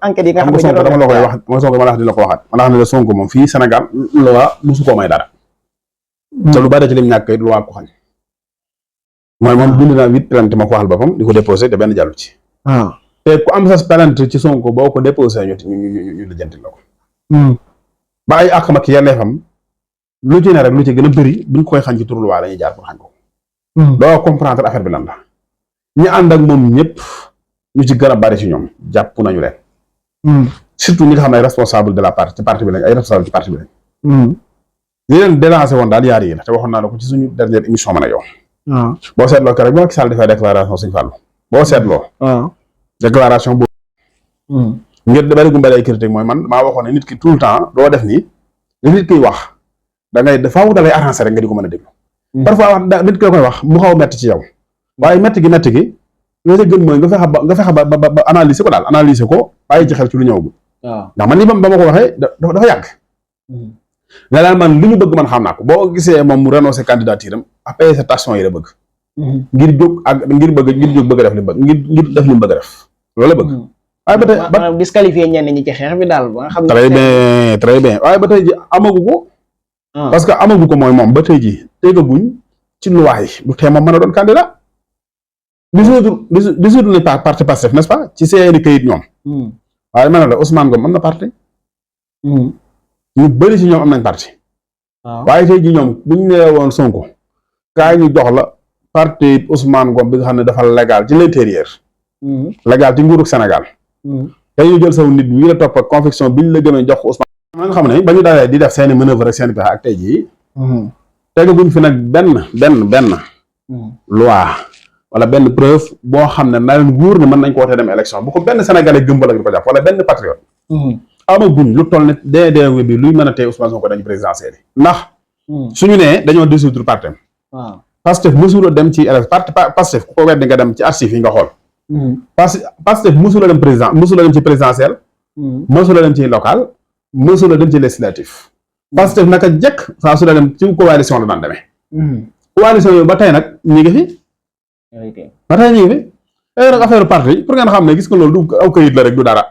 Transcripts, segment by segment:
enquête yi nga xam nga Sonko dama la koy wax mooy Sonko ma la wax di la ko waxaat ma la xam ne la Sonko moom fii Sénégal loi musu koo may dara te lu bari ci lim ñàkk it loi ko xañ mooy moom bind naa 8 plainte ma ko waxal boppam di ko déposé te benn jàllu ci te ku am sa plainte ci Sonko boo ko déposé ñu lijjanti la ko ba ay àqam ak yelleefam lu ci ne rek lu ci gën a bëri buñ koy xañ ci turu loi la ñuy jaar pour xañ ko doo comprendre affaire bi lan la ñi ànd ak moom ñëpp ñu ci gën a bari ci ñoom jàpp nañu leen surtout ñi nga xam ne ay responsable de la parti ci parti bi lañ ay responsable ci parti bi lañ li leen délancé woon daal yaar yi la te waxoon naa la ko ci suñu dernière émission man ak yow boo seetloo keroog bi Macky Sall dafay déclaration Sëñ Fallou boo seetloo déclaration boobu ngir bari gu mbari ay critique mooy man maa waxoon ne nit ki tout le temps doo def nii li nit kiy wax da ngay faaw da lay arrangé rek nga di ko mën a déglu parfois wax nit ki la koy wax mu xaw a metti ci yow waaye metti gi li nga gën mooy nga fexe ba analyser ko daal analyser ko bàyyi ci xel ci lu ñëwagul ndax man ni ba ma ko waxee dafa yàgg nga daal man li ñu bëgg man xam naa ko boo gisee moom mu renoncé candidature am après station yi la bëgg ngir jóg ak ngir jóg bëgg a def li mu bëgg ngir def li mu bëgg a def loolu la bëgg waaye ba tey maanaam disqualifier ñenn ñi ci xeex bi daal ba nga xam ne très bien waaye ba tey ji amagu ko parce que amagu ko mooy moom ba tey ji tegaguñ ci loi yi lu tee moom mën a doon candidat dissoudre nañ parti Pastef n'est-ce pas ci seeni kayit ñoom waaye ma ne la Ousmane Ngom am na parti ñu bëri ci ñoom am nañ parti waaye tey ji ñoom bu ñu nee woon Sonko kaay ñu jox la parti Ousmane Ngom bi nga xam ne dafa légal ci l'intérieur légal ci nguurug Sénégal tey ñu jël saw nit ñi la topp ak conviction bi ñu la gëmee jox ko Ousmane nga xam ne ba ñu dalee di def seeni manœuvre ak seeni pexe ak tey jii tegaguñ fi nag benn loi wala benn preuve boo xam ne na leen wóor ne mën nañ ko wootee dem élection bu ko benn sénégalais gëmbal ak di ko jàpp wala benn patriote amaguñ lu toll ne DDW bi luy mën a tey Ousmane Sonko dañu présidentiel yi ndax suñu nee dañoo dissoudre parti Pastef mësula dem ci élection Pastef ku ko weddi nga dem ci archives yi nga xool Pastef mësula dem ci présidentiel mësula dem ci local mësula dem ci législatif Pastef naka jekk saa su la dem ci coalition la daan demee coalition yooyu ba tey nag ñi ngi fi ba tey ñu ngi fi nag affaire parti pour ngeen xam ne gis nga loolu du aw kayit la rek du dara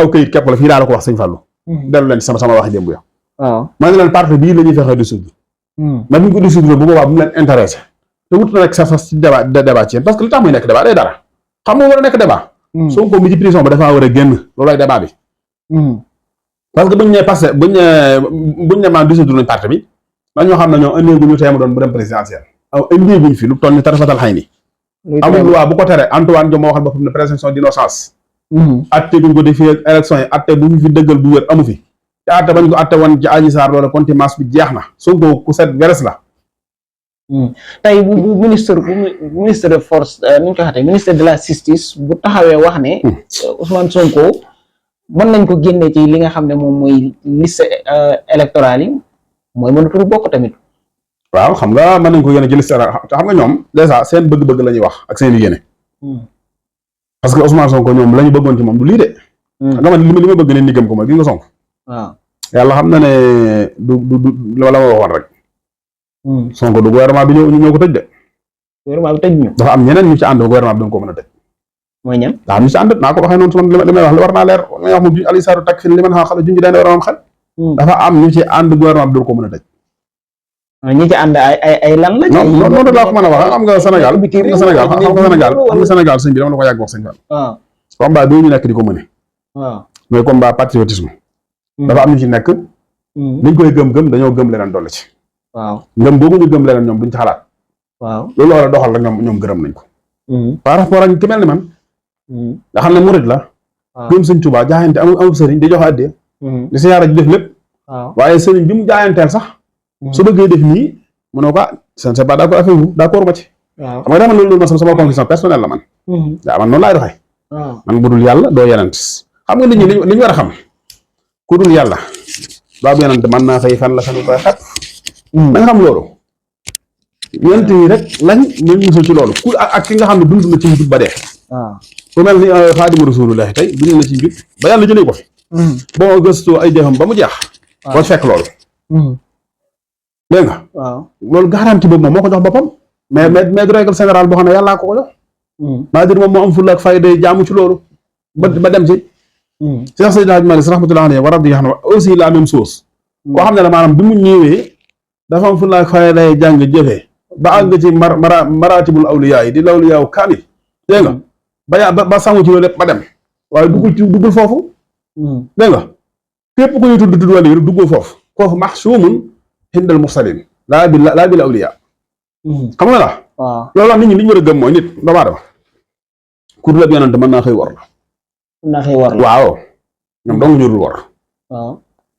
aw kayit képp la fii daa la ko wax Sëñ Fallou dellu leen ci sama waxi démb ya maa ngi leen parti bii la ñuy fexe dissoudre mais bu ñu ko dissoudre bu boobaa bu mu leen intéressé te wut na rek sa ci débat ci yéen parce que li tax muy nekk débat day dara xam nga war a nekk débat Sonko mi ci prison ba dafa war a génn loolu ay débat bi parce que buñ ne passé buñ ne maa dissoudre nañ parti bi dañoo xam ne ñoo indi guñu teemu doon bu dem présidentiel indi guñ fi lu toll ni tarafatal xay ni amul loi bu ko tere Antoine Diome moo waxal boppam ne présomption d'innocence atte guñ ko defee ak élection yi atte bu ñu fi dëggal bu wér amu fi te atte bañ ko atte woon ci Adji Sarr loolu contumace bi jeex na Sonko ku set weres la tey bu ministre de force nu ñu ko waxee ministre de la justice bu taxawee wax ne Ousmane Sonko mën nañ ko génne ci li nga xam ne moom mooy liste électorale yi mooy mënatul bokk tamit waaw xam nga mën nañ ko yéene ci liste te xam nga ñoom déjà seen bëgg-bëgg la ñuy wax ak seen yéene parce que Ousmane Sonko ñoom la ñu bëggoon ci moom du lii de xam nga man li ma bëgg ne ni gëm ko mooy gis nga Sonko waaw yàlla xam na ne du la ma waxoon rek Sonko du gouvernement bi ñoo ko tëj de gouvernement bi tëj ñu dafa am ñeneen ñu ci ànd gouvernement bi dañ ko mën a tëj mooy ñan daa am ñu ci ànd naa ko waxee noonu su ma li may wax li war naa leer may wax moom Aliou Sarr tak fi li man xam junj daan war a am xel dafa am ñu ci ànd gouvernement bi dañ ko mën a tëj ñi ci ànd ay lan la non noonu laa ko mën a wax xam nga Sénégal xam nga Sénégal sëñ bi dama la ko yàgg wax sëñ Fall combat bi ñu nekk di ko mëne mais combat patriotisme dafa am ñu ci nekk dañ koy gëm-gëm dañoo gëm leneen dolli ci waaw ngëm boobu ñu gëm leneen ñoom duñ ci xalaat waaw loolu war a doxal rek ñoom gërëm nañ ko par rapport ak ki mel ni man nga xam ne murid la gëm sëñ Tuubaa jaayante amul sëriñ di joxe addiya di siyaara ji def lépp waaye sëriñ bi mu jaayanteel sax su bëggee def nii mu ne ko je ne sais pas d'accord avec vous d'accord ma ci xam nga dama loolu ma sama conviction personnelle la man daa man noonu laay doxee man bu dul yàlla doo yenent xam nga nit ñi li ñu war a xam ku dul yàlla baabu yenent mën naa fay fan la sanu koy xat da nga xam loolu yenent yi rek lañ ñooy musul ci loolu ku ak ki nga xam ne dund na ci njub ba dee ku mel ni Xaadimu Rasuulullaahi tey dund na ci njub ba yàlla jëlee ko fi boo gëstu ay jëfam ba mu jeex boo fekk loolu dégg nga loolu garantie boobu moom moo ko jox boppam mais du règle générale boo xam ne yàllaa ko jox maa dir moom moo am fulla ak fayda jaamu ci loolu ba dem ci Cheikh Seydi Hadji Malick rahmatullahi alayhi wa radiya anhu aussi la même chose. koo xam ne la maanaam bi mu ñëwee dafa am fu la fay lay jàng jëfee ba àgg ci maratibul awliya yi di lawliya kaamil dégg nga ba sangu ci loolu lépp ba dem waaye duggul foofu dégg nga képp ku ñuy tudd wàll yi duggul foofu maxsuumun hindal mursalin laa bil awliya xam nga la loolu wax nit ñi li ñu war a gëm mooy nit doomu aadama ku dul ab yonent mën naa xëy war la waaw ñoom dong ñu dul war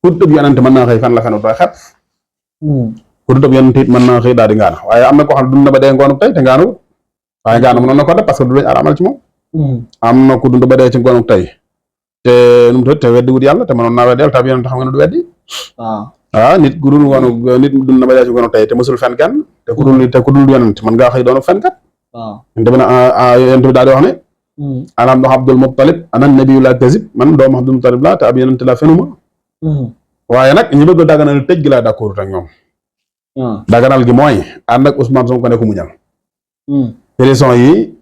ku dul ab yonent mën naa xëy fan la fenu tooy xepp ku dul ab yonent it mën naa xëy daal di ngaana waaye am na koo xam ne dund na ba dee ngoonu tey te ngaanu waaye ngaana mënoon na ko def parce que du lañ araamal ci moom am na ku dund ba dee ci ngoonu tey te nu mu tudd te weddi wut yàlla te mënoon naa weddi yàlla te ab yonent xam nga ne du weddi waaw nit ku dul ngoonu nit dund na ba dee ci ngoonu tey te mësul fen kenn te ku dul yonent mën ngaa xëy doonu fenkat yonent bi daal di wax ne ana Abdul Muttalib ana nabiyu la kazib man doomu Abdul Muttalib la te ab yonent la fenuma waaye nag ñi bëgg a daganal tëj gi laa d'accord ak ñoom daganal gi mooy ànd ak Ousmane Sonko ne ko muñal prison yi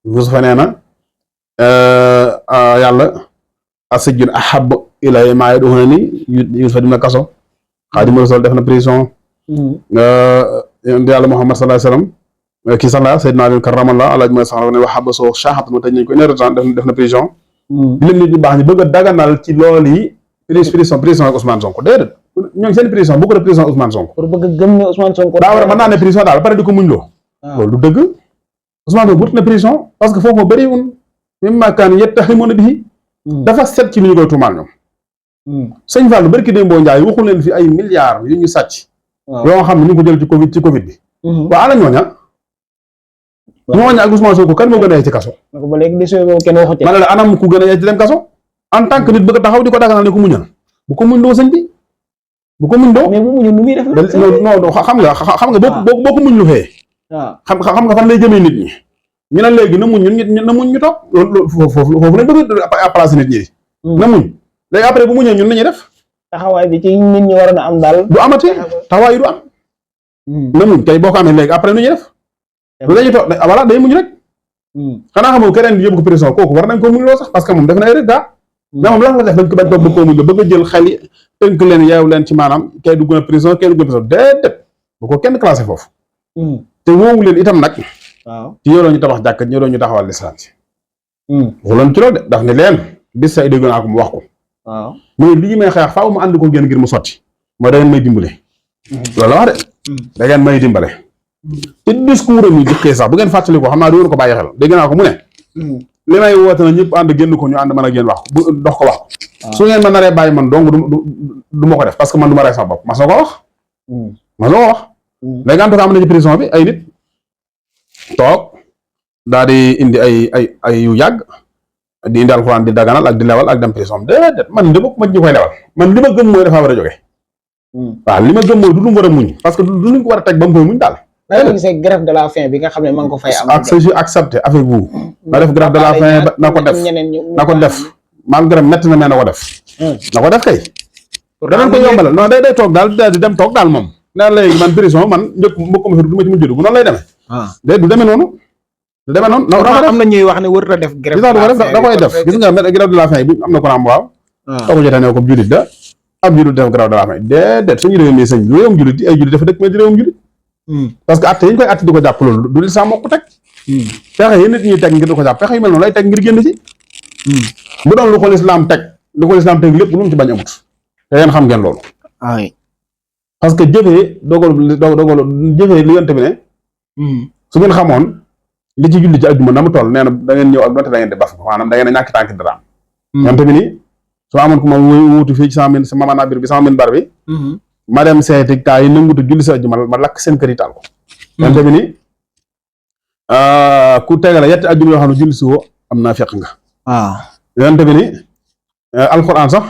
Yuusufa nee na yàlla asijjun ahabbu ilayya maa yad'uunanii Yuusufa dem na kaso Xaadimu Rasuul def na prison yàlla Muhammad sallallahu alayhi wasallam kii sax la Seydina Ali karramallahu alaaj mooy sax ne wax xaba soo caaxat ma tëj nañ ko une heure de temps def na prison di leen nit ñu baax ñi bëgg a daganal ci loolu yi prison ak Ousmane Sonko déedéet ñoom seen prison bu ko def prison Ousmane Sonko pour bëgg a gëm ne Ousmane Sonko daa war a mën naa ne prison daal pare di ko muñ loo loolu du dëgg Ousmane Sonko wut na prison parce que foofu moo bëri un même maakaan yettaximoon bihi dafa set ci li ñu koy tuumaal ñoom sëñ Fall barki Dembo Ndiaye waxul leen fi ay milliards yu ñu sàcc yoo xam ne ñu ngi ko jël ci Covid bi waa ala ñooña ak Ousmane Sonko kan moo gën a yee ci kaso ba léegi kenn waxu ci ma ne la anam ku gën a yee ci dem kaso en tant que nit bëgg a taxaw di ko daganal ne ko muñal bu ko muñ doo sëñ bi bu ko muñ doo mais bu muñu nu muy def non xam nga boo ko muñ lu fee xam nga fan lay jëmee nit ñi ñu ne léegi na muñ ñu toog loolu foofu lañ bëgg a placer nit ñi na muñ léegi après bu muñee ñun nañuy def taxawaay bi ci nit ñi waroon a am daal du amati taxawaay yi du am na muñ tey boo ko amee léegi après nu ñuy def lu dañuy toog voilà day muñ rek xanaa xamoo keneen di yóbbu ko prison kooku war nañ ko muñ loo sax parce que moom def na ay rek gaa mais moom lan la def bañ ko bëgg koo muñ la bëgg a jël xel yi tënk leen yeew leen ci maanaam kay dugg na prison kay dugg na prison déedéet bu ko kenn classé foofu te woowu leen itam nag ci ñoo doon ñu tabax jàkk ñoo doon ñu taxawal lislaam ci waxuloon ci loolu de daf ne leen bis say dégg naa ko mu wax ko mooy lii may xeex faaw mu ànd ko ngeen ngir mu sotti mooy da ngeen may dimbale loolu la wax de da ngeen may dimbale ci discours am yi jëkkee sax bu ngeen fàttali ko xam naa du ko bàyyi xel dégg naa ko mu ne li may woote na ñëpp ànd génn ko ñu ànd mën a génn wax bu dox ko wax su ngeen ma naree bàyyi man donc du ma ko def parce que man du ma rey sama bopp mas na ko wax léegi en tout cas am na ci prison bi ay nit toog daal di indi ay yu yàgg di indi alxuraan di daganal ak di lewal ak dem prison déedéet man li ma ñu koy lewal man li ma gëm mooy dafa war a jóge waaw li ma gëm mooy du lu mu war a muñ parce que du luñ ko war a teg ba mu koy muñ daal nga gisee grève de la faim bi nga xam ne maa ngi ko fay am accepté avec vous na def grève de la faim na ko def malgré métti na mais na ko def na ko def kay danañ ko yombalal non day toog daal di dem toog daal moom naan léegi man prison man njëkk mbokk ma fi du ma ci mujj dugg noonu lay demee du demee noonu am na ñuy wax ne warut a def grève da koy def gis nga grève de la faim bi am na ko naam waaw da ko jotee ne ko julit da ab julit def grève de la faim déedéet suñu réew mi sëñ réewum julit ay julit dafa dëkk mais di réewum julit parce que atte yi ñu koy atte di ko jàpp loolu du lislaam moo ko teg pexe yi nit ñuy teg ngir di ko jàpp pexe yu mel noonu lay teg ngir génn ci bu doon lu ko lislaam teg lépp lu mu ci bañ amut te yéen xam ngeen loolu parce que jëfee dogalu jëfee li yonte bi ne su ngeen xamoon li ci julli ci àjjuma na mu toll nee na da ngeen ñëw ak donte da ngeen di baf maanaam da ngeen a ñàkk tànk dara yonte bi ni soo amoon ku ma wuutu fii ci sama mama bir bi sama min bar bi ma dem seeti kaa yi nangutu julli si àjjuma ma lakk seen kër yi taal ko yonte bi ni ku tegale yetti àjjuma yoo xam ne julli si woo am naa fekk nga yonte bi ni alquran sax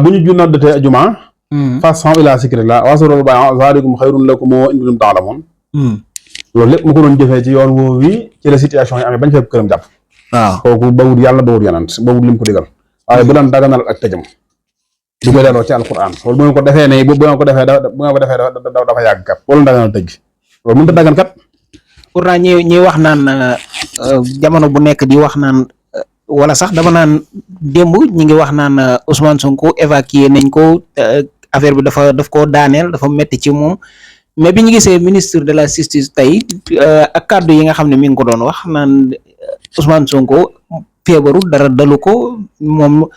bu ñu noddatee àjjuma façon ila zikrillah wasarul bay'a zalikum xayrun lakum in kuntum ta'lamun loolu lépp mu ko doon jëfee ci yoon woowu wi ci la situation yi amee bañ fekk këram jàpp kooku bawut yàlla bawut yonant bawut lim ko digal waaye bu daan daganal ak tëjam di ko delloo ci alquran loolu bu ngeen ko defee ne bu ngeen ko defee dafa yàgg kat wala daganal tëj loolu mënut a dagan kat pourtant ñi wax naan jamono bu nekk di wax naan wala sax dama naan démb ñi ngi wax naan Ousmane Sonko évacué nañ ko affaire bi daf koo daaneel dafa metti ci moom mais bi ñu gisee ministre de la justice tey ak kàddu yi nga xam ne mi ngi ko doon wax naan Ousmane Sonko feebaru dara dalu ko moom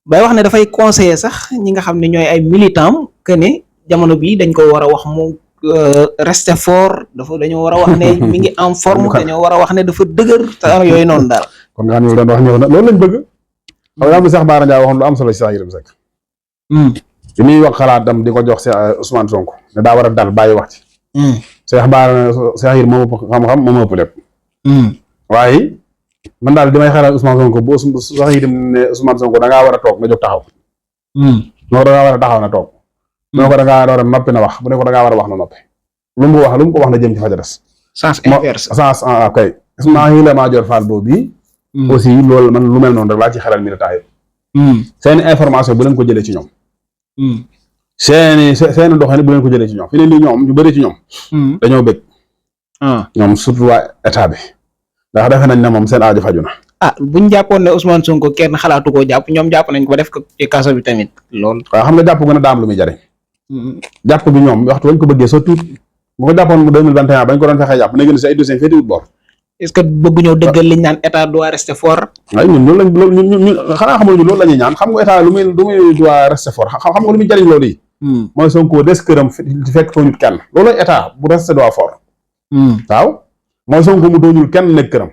bay wax ne dafay conseiller sax ñi nga xam ne ñooy ay militants que ne jamono bi dañ ko war a wax mu rester fort dañoo war a wax ne mi ngi en forme dañoo war a wax ne dafa dëgër te yooyu noonu daal. kon nga xam ne doon wax ñëw na loolu lañ bëgg. xam nga am na Cheikh Bara Ndiaye waxoon lu am solo ci Cheikh Yérim Seck. bi muy wax xalaatam di ko jox si Ousmane Sonko ne daa war a dal bàyyi wax ci. Cheikh Bara Cheikh Yérim moom ëpp xam-xam moom ëpp lépp. waaye man daal damay xelal Ousmane Sonko bu Cheikh Yérim ne Ousmane Sonko da ngaa war a toog nga jóg taxaw. non da ngaa war a taxaw na toog. bu ne ko da ngaa war a noppi na wax bu ne ko da ngaa war a wax na noppi. lu mu ko wax na jëm ci fa ca des. sens inverse. sens kay. Ismaïla Madior Fall boobu bii. aussi loolu man lu mel noonu rek laa ci xelal militant yi. seeni information bu leen ko jëlee ci ñoom. seeni doxalin bu leen ko jëlee ci ñoom fi ne nii ñoom ñu bëri ci ñoom. dañoo bëgg. ñoom surtout waa état bi. ndax defe nañ ne moom seen aajo faju na. buñ jàppoon ne Ousmane Sonko kenn xalaatu koo jàpp ñoom jàpp nañ ko def ko ci kaso bi tamit lool. waaw xam nga jàpp gën a daam lu muy jariñ. jàpp bi ñoom waxtu bañ ko bëggee sa tuut bu ko jàppoon mu 2021 bañ ko doon fexee jàpp na gën si ay dossiers féeti wut boor. est-ce que bëgg ñoo dëggal liñ naan état doit rester fort. waaye ñun loolu ñun xanaa xamul ñu loolu la ñuy ñaan xam nga état lu muy doit rester fort xam nga lu muy jariñ loolu yi. mooy Sonko des këram fekk tooñut kenn loolu état bu rester doit fort. waaw mooy Sonko mu tooñul kenn nekk këram.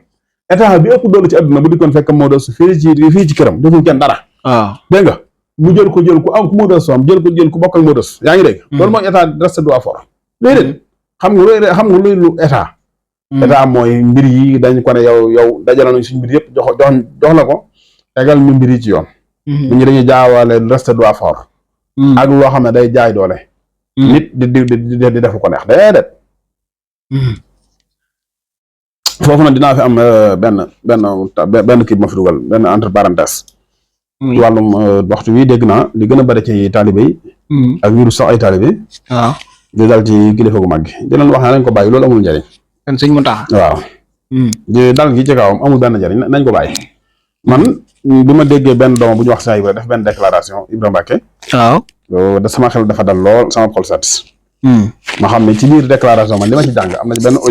état bi ëpp doole ci àdduna bu dikkoon fekk moo dos fii ci këram deful kenn dara. dégg nga mu jël ku am ku moo dos am jël ku bokk ak moo dos yaa ngi dégg. loolu mooy état rester doit fort. léeg-léeg xam nga luy lu état. état mooy mbir yi dañ ko ne yow dajale nañ suñ mbir yëpp jox la ko tegal ñu mbir yi ci yoon. nit ñi dañuy jaawale rester doit fort. ak loo xam ne day jaay doole. nit di def ko neex déedéet. foofu nag dinaa fi am benn kii bu ma fi dugal benn entre parenthèse. wàllum waxtu wi dégg naa li gën a bari ci taalibe yi. ak ñu sax ay taalibe. waaw di dal ci kilifa gu mag gi di leen wax ne nañ ko bàyyi loolu amul njariñ. kan sëñ Mountakha. waaw. di dal gi ci kawam amul benn njariñ nañ ko bàyyi. man bi ma déggee benn doomam bu ñu wax saa Ibra def benn déclaration Ibra Mbacke. waaw. sama xel dafa dal lool sama xol set. ma xam ne ci biir déclaration man li ma ci jàng am na benn audio